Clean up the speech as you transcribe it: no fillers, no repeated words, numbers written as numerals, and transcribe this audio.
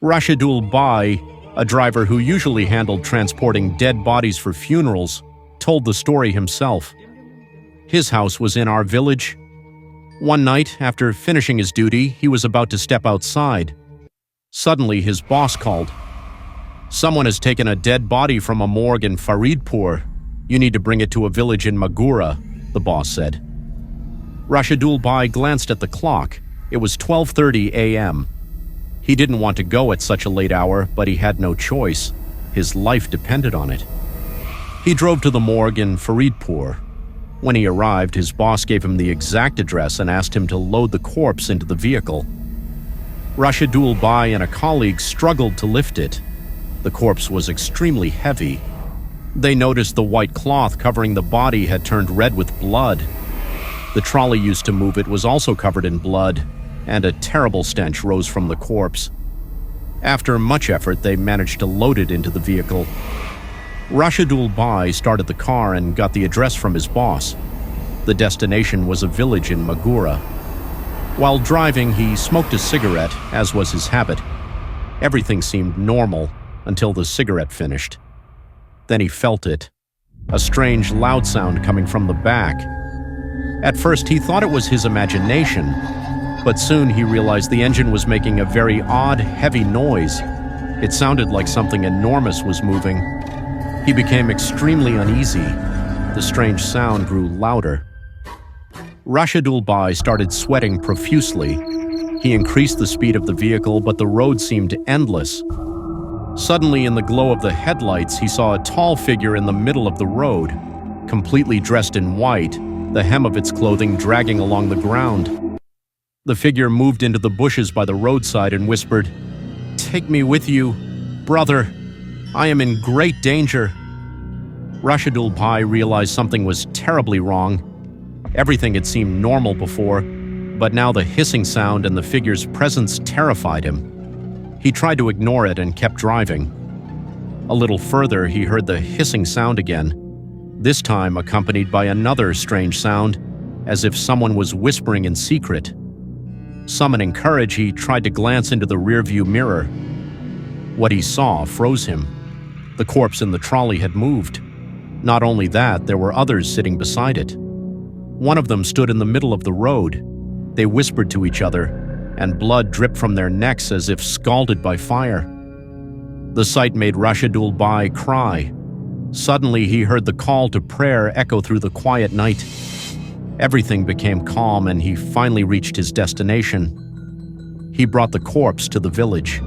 Rashedul Bhai, a driver who usually handled transporting dead bodies for funerals, told the story himself. His house was in our village. One night, after finishing his duty, he was about to step outside. Suddenly, his boss called. "Someone has taken a dead body from a morgue in Faridpur. You need to bring it to a village in Magura," the boss said. Rashedul Bhai glanced at the clock. It was 12:30 a.m. He didn't want to go at such a late hour, but he had no choice. His life depended on it. He drove to the morgue in Faridpur. When he arrived, his boss gave him the exact address and asked him to load the corpse into the vehicle. Rashedul Bhai and a colleague struggled to lift it. The corpse was extremely heavy. They noticed the white cloth covering the body had turned red with blood. The trolley used to move it was also covered in blood, and a terrible stench rose from the corpse. After much effort, they managed to load it into the vehicle. Rashedul Bhai started the car and got the address from his boss. The destination was a village in Magura. While driving, he smoked a cigarette, as was his habit. Everything seemed normal until the cigarette finished. Then he felt it, a strange loud sound coming from the back. At first, he thought it was his imagination, but soon he realized the engine was making a very odd, heavy noise. It sounded like something enormous was moving. He became extremely uneasy. The strange sound grew louder. Rashedul Bhai started sweating profusely. He increased the speed of the vehicle, but the road seemed endless. Suddenly, in the glow of the headlights, he saw a tall figure in the middle of the road, completely dressed in white, the hem of its clothing dragging along the ground. The figure moved into the bushes by the roadside and whispered, "Take me with you, brother. I am in great danger." Rashedul Bhai realized something was terribly wrong. Everything had seemed normal before, but now the hissing sound and the figure's presence terrified him. He tried to ignore it and kept driving. A little further, he heard the hissing sound again, this time accompanied by another strange sound, as if someone was whispering in secret. Summoning courage, he tried to glance into the rearview mirror. What he saw froze him. The corpse in the trolley had moved. Not only that, there were others sitting beside it. One of them stood in the middle of the road. They whispered to each other, and blood dripped from their necks as if scalded by fire. The sight made Rashedul Bhai cry. Suddenly, he heard the call to prayer echo through the quiet night. Everything became calm, and he finally reached his destination. He brought the corpse to the village.